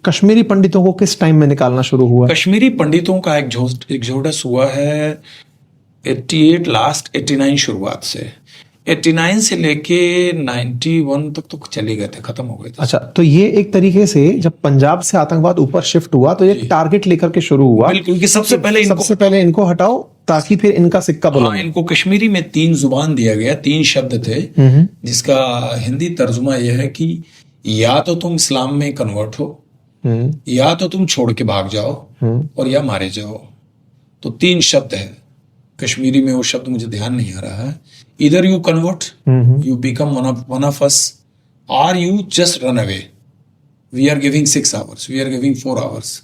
कश्मीरी पंडितों को किस टाइम में निकालना शुरू हुआ? कश्मीरी पंडितों का एक्सोडस हुआ है 88 लास्ट, 89 शुरुआत से, 89 से लेके 91 तक तो चले गए थे, खत्म हो गए थे। अच्छा, तो ये एक तरीके से जब पंजाब से आतंकवाद ऊपर शिफ्ट हुआ तो ये टारगेट लेकर के शुरू हुआ। बिल्कुल, कि सबसे पहले इनको हटाओ ताकि फिर इनका सिक्का बुलंद। हाँ, इनको कश्मीरी में 3 जुबान दिया गया, 3 शब्द थे, जिसका हिंदी तर्जुमा यह है कि या तो तुम इस्लाम में कन्वर्ट हो, या तो तुम छोड़ के भाग जाओ, और या मारे जाओ। तो 3 शब्द है कश्मीरी में, वो शब्द मुझे ध्यान नहीं आ रहा है। इधर you convert, you become one of us, और you just run away, we are giving 6 hours, we are giving 4 hours,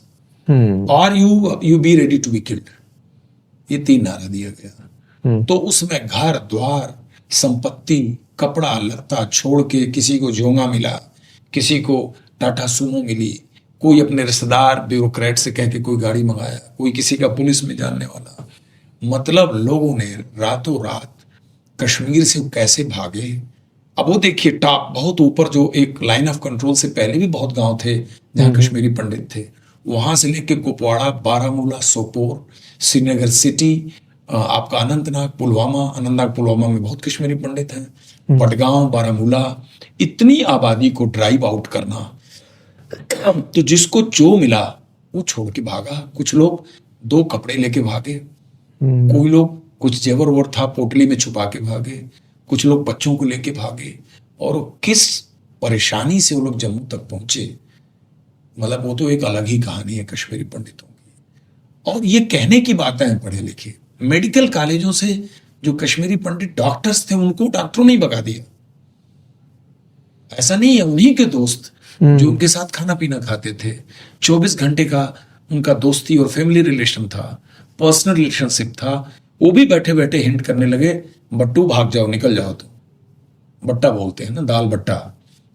और you be ready to be killed. ये 3 नारा दिया गया। तो उसमें घर द्वार, संपत्ति, कपड़ा लत्ता छोड़ के, किसी को जोंगा मिला, किसी को टाटा सूमो मिली, कोई अपने रिश्तेदार ब्यूरोक्रेट से कह के कोई गाड़ी मंगाया, कोई किसी का पुलिस में जानने वाला। मतलब लोगों ने रातों रात कश्मीर से कैसे भागे। अब वो देखिए, टॉप बहुत ऊपर जो एक लाइन ऑफ कंट्रोल से पहले भी बहुत गांव थे जहां कश्मीरी पंडित थे, वहां से लेके कुपवाड़ा, बारामूला, सोपोर, श्रीनगर सिटी, आपका अनंतनाग, पुलवामा में बहुत कश्मीरी पंडित हैं, बडगांव, बारामूला, इतनी आबादी को ड्राइव आउट करना। तो जिसको जो मिला वो छोड़ के भागा। कुछ लोग 2 कपड़े लेके भागे, कोई लोग कुछ जेवर वोर था पोटली में छुपा के भागे, कुछ लोग बच्चों को लेके भागे। और किस परेशानी से वो लोग जम्मू तक पहुंचे, मतलब वो तो एक अलग ही कहानी है कश्मीरी पंडितों की। और ये कहने की बातें हैं पढ़े लिखे। मेडिकल कॉलेजों से जो कश्मीरी पंडित डॉक्टर्स थे, उनको डॉक्टरों ने ही भगा दिया। ऐसा नहीं है, उन्हीं के दोस्त जो उनके साथ खाना पीना खाते थे, 24 घंटे का उनका दोस्ती और फैमिली रिलेशन था, पर्सनल रिलेशनशिप था, वो भी बैठे बैठे हिंट करने लगे, बट्टू भाग जाओ, निकल जाओ। तो बट्टा बोलते हैं ना, दाल बट्टा,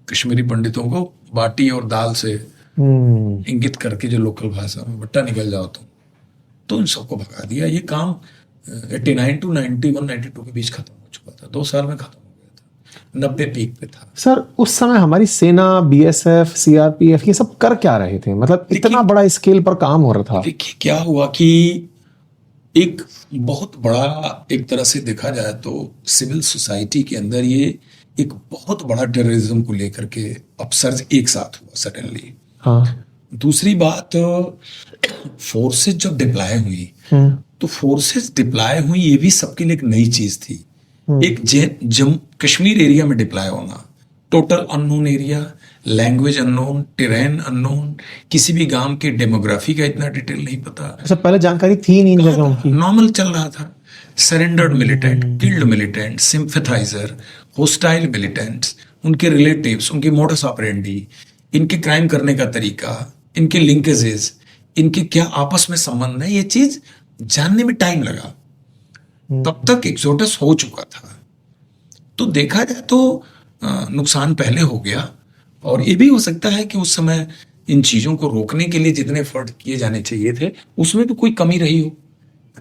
कश्मीरी पंडितों को बाटी और दाल से इंगित करके जो लोकल भाषा में, बट्टा निकल जाओ तुम। तो इन सबको भगा दिया। ये काम 89 to 91, 92 के बीच खत्म हो चुका था, 2 साल में खत्म हो गया था, 90 पीक पे था। सर, उस समय हमारी सेना, बीएसएफ, सीआरपीएफ, ये सब कर क्या रहे थे? मतलब इतना बड़ा स्केल पर काम हो रहा था। देखिए क्या हुआ कि एक बहुत बड़ा, एक तरह से देखा जाए तो सिविल सोसाइटी के अंदर ये एक बहुत बड़ा टेररिज्म को लेकर के अपसर्ज एक साथ हुआ सडनली। हाँ। दूसरी बात, फोर्सेस जब डिप्लॉय हुई, तो फोर्सेस डिप्लॉय हुई, ये भी सबके लिए एक नई चीज थी। एक कश्मीर एरिया में डिप्लॉय होना, total unknown area, language unknown, terrain unknown, किसी भी गांव के डेमोग्राफी का इतना डिटेल नहीं पता। अच्छा, पहले जानकारी थी नहीं इन जगहों की, नॉर्मल चल रहा था। Surrendered militant, killed militant, sympathiser, hostile militants, उनके रिलेटिव्स, उनके मोडस ऑपरेंडी, इनके क्राइम करने का तरीका, इनके लिंकेजेस, इनके क्या आपस में संबंध है, ये चीज जानने में टाइम लगा। तब तक एक्सोडस हो चुका था। तो देखा जाए तो नुकसान पहले हो गया। और ये भी हो सकता है कि उस समय इन चीजों को रोकने के लिए जितने एफर्ट किए जाने चाहिए थे, उसमें भी कोई कमी रही हो।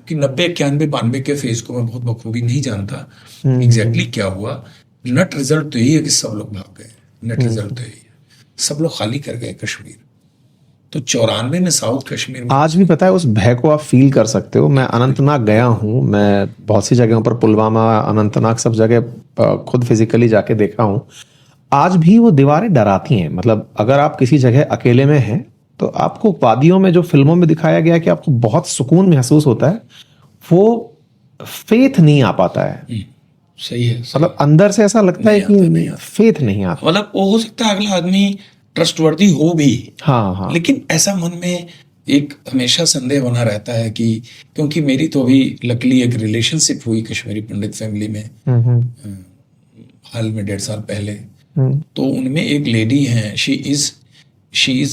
कि 90, 91, 92 के फेज को मैं बहुत बखूबी नहीं जानता एग्जैक्टली क्या हुआ। नेट रिजल्ट तो यही है कि सब लोग भाग गए। नेट रिजल्ट तो यही है, सब लोग खाली कर गए कश्मीर। तो 94 में साउथ कश्मीर में, आज भी पता है, उस भय को आप फील कर सकते हो। मैं अनंतनाग गया हूँ, मैं बहुत सी जगहों पर, पुलवामा, अनंतनाग, सब जगह खुद फिजिकली जाके देखा हूँ। आज भी वो दीवारें डराती हैं। मतलब अगर आप किसी जगह अकेले में हैं तो आपको वादियों में जो फिल्मों में दिखाया गया कि आपको बहुत सुकून महसूस होता है, वो फेथ नहीं आ पाता है। सही है। मतलब अंदर से ऐसा लगता है कि फेथ नहीं आता। मतलब वो हो सकता है अगला आदमी ट्रस्टवर्दी हो भी, हाँ, लेकिन ऐसा मन में एक हमेशा संदेह बना रहता है कि, क्योंकि मेरी तो अभी लकली एक रिलेशनशिप हुई कश्मीरी पंडित फैमिली में हाल में 1.5 साल पहले। तो उनमें एक लेडी हैं, शी इज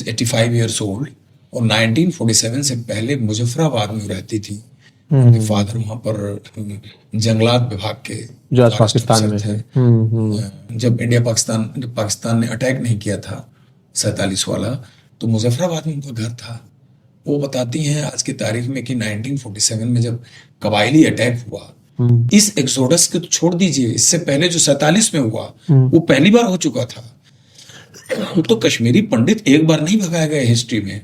85 ईयर्स ओल्ड, और 1947 से पहले मुजफ्फराबाद में रहती थी। उनके फादर वहां पर जंगलात विभाग के जो आज पाकिस्तान में थे। जब पाकिस्तान ने अटैक नहीं किया था 47 वाला, तो मुजफ्फराबाद में उनका घर था। वो बताती हैं आज की तारीख में कि 1947 में जब कबायली अटैक हुआ, इस एक्सोडस को तो छोड़ दीजिए, इससे पहले जो 47 में हुआ वो पहली बार हो चुका था। तो कश्मीरी पंडित एक बार नहीं भगाए गए हिस्ट्री में,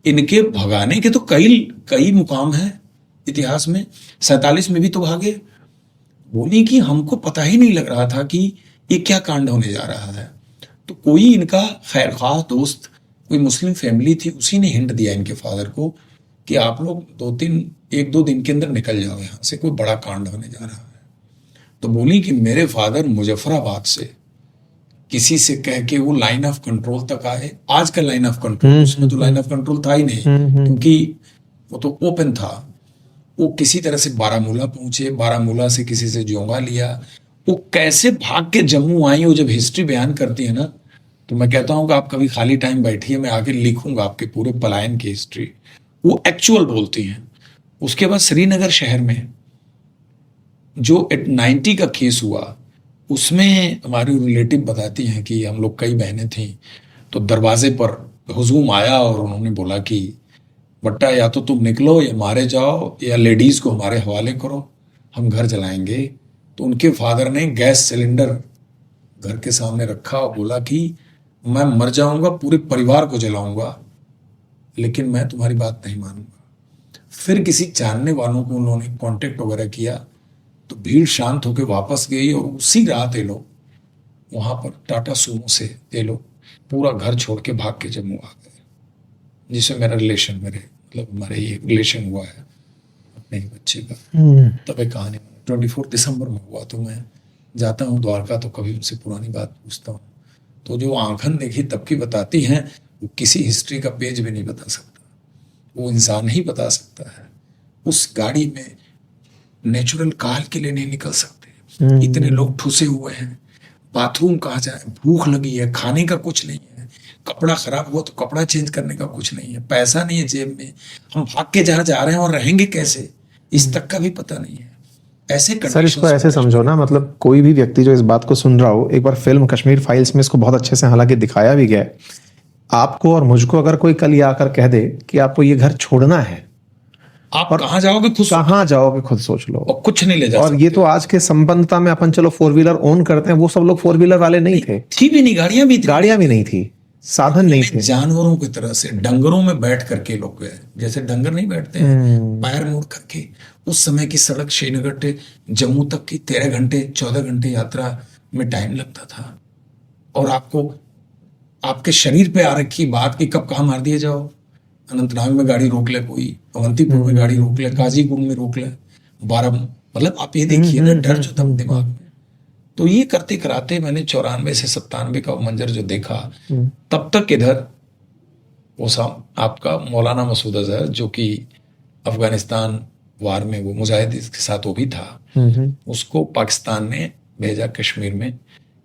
इनके भगाने के तो कई कई मुकाम हैं इतिहास में। 47 में भी तो भागे। बोली कि हमको पता ही नहीं लग रहा था कि ये क्या कांड होने जा रहा है। तो कोई इनका खैरख्वाह दोस्त, कोई मुस्लिम फैमिली थी, उसी ने हिंट दिया इनके फादर को कि आप लोग 1-2 दिन के अंदर निकल जाओ यहाँ से, कोई बड़ा कांड होने जा रहा है। तो बोली कि मेरे फादर मुजफ्फराबाद से किसी से कह के वो लाइन ऑफ कंट्रोल तक आए। आज का लाइन ऑफ कंट्रोल, उसमें तो लाइन ऑफ कंट्रोल था ही नहीं, क्योंकि वो तो ओपन था। वो किसी तरह से बारामूला पहुंचे, बारामूला से किसी से जोंगा लिया, वो कैसे भाग के जम्मू आई। वो जब हिस्ट्री बयान करती है ना, तो मैं कहता हूँ कि आप कभी खाली टाइम बैठिए, मैं आके लिखूंगा आपके पूरे पलायन की हिस्ट्री। वो एक्चुअल बोलती हैं। उसके बाद श्रीनगर शहर में जो 90 का केस हुआ, उसमें हमारी रिलेटिव बताती हैं कि हम लोग कई बहनें थीं, तो दरवाजे पर हुजूम आया और उन्होंने बोला कि बट्टा या तो तुम निकलो या मारे जाओ या लेडीज को हमारे हवाले करो, हम घर जलाएंगे। तो उनके फादर ने गैस सिलेंडर घर के सामने रखा और बोला कि मैं मर जाऊंगा, पूरे परिवार को जलाऊंगा, लेकिन मैं तुम्हारी बात नहीं मानूंगा। फिर किसी जानने वालों को उन्होंने कांटेक्ट वगैरह किया, तो भीड़ शांत होकर वापस गई और उसी रात ये लोग वहां पर टाटा सूमो से ये लोग पूरा घर छोड़ के भाग के जम्मू आ गए, जिससे मेरा रिलेशन हमारे ये रिलेशन हुआ है अपने ही बच्चे का। तब एक कहानी 24 दिसंबर में हुआ। तो मैं जाता हूँ द्वारका, तो कभी उनसे पुरानी बात पूछता हूँ, तो जो आंखन देखी तब की बताती हैं, वो किसी हिस्ट्री का पेज भी नहीं बता सकता, वो इंसान ही बता सकता है। उस गाड़ी में नेचुरल काल के लिए नहीं निकल सकते, इतने लोग ठुसे हुए हैं, बाथरूम कहाँ जाए, भूख लगी है, खाने का कुछ नहीं है, कपड़ा खराब हुआ तो कपड़ा चेंज करने का कुछ नहीं है, पैसा नहीं है जेब में, हम भाग के जहाँ जा रहे हैं और रहेंगे कैसे, इस तक का भी पता नहीं है। ऐसे सर इसको ऐसे समझो ना, मतलब कोई भी व्यक्ति जो इस बात को सुन रहा हो, एक बार फिल्म कश्मीर फाइल्स में इसको बहुत अच्छे से हालांकि दिखाया भी गया है। आपको और मुझको अगर कोई कल ये आकर कह दे कि आपको ये घर छोड़ना है, आप कहाँ जाओगे, खुद सोच लो, और कुछ नहीं ले जा और ये तो आज के संबंधता में अपन चलो 4 व्हीलर ओन करते हैं, वो सब लोग 4 व्हीलर वाले नहीं थे, थी भी नहीं, गाड़ियां भी नहीं थी, साधन नहीं थे। जानवरों की तरह से डंगरों में बैठ करके लोग गए, जैसे डंगर नहीं बैठते हैं पैर मोड़ करके। उस समय की सड़क श्रीनगर से जम्मू तक की 13 घंटे 14 घंटे यात्रा में टाइम लगता था, और आपको आपके शरीर पे आ रखी बात कि कब कहाँ मार दिए जाओ। अनंतनाग में गाड़ी रोक ले कोई, अवंतीपुर में गाड़ी रोक ले, गाजीपुर में रोक ले, मतलब आप ये देखिए ना डर जो तब दिमाग में। तो ये करते कराते मैंने 94 से 97 का मंजर जो देखा, तब तक इधर वो आपका मौलाना मसूद अजहर, जो कि अफगानिस्तान वार में वो मुजाहिद के साथ वो भी था, उसको पाकिस्तान ने भेजा कश्मीर में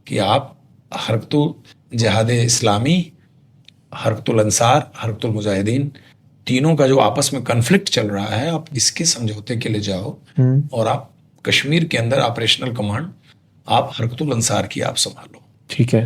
कि आप हरकतुल जिहाद इस्लामी, हरकतुल अंसार, हरकतुल मुजाहिदीन, तीनों का जो आपस में कन्फ्लिक्ट चल रहा है, आप इसके समझौते के लिए जाओ, और आप कश्मीर के अंदर ऑपरेशनल कमांड आप हरकतुल अंसार की आप संभालो। ठीक है।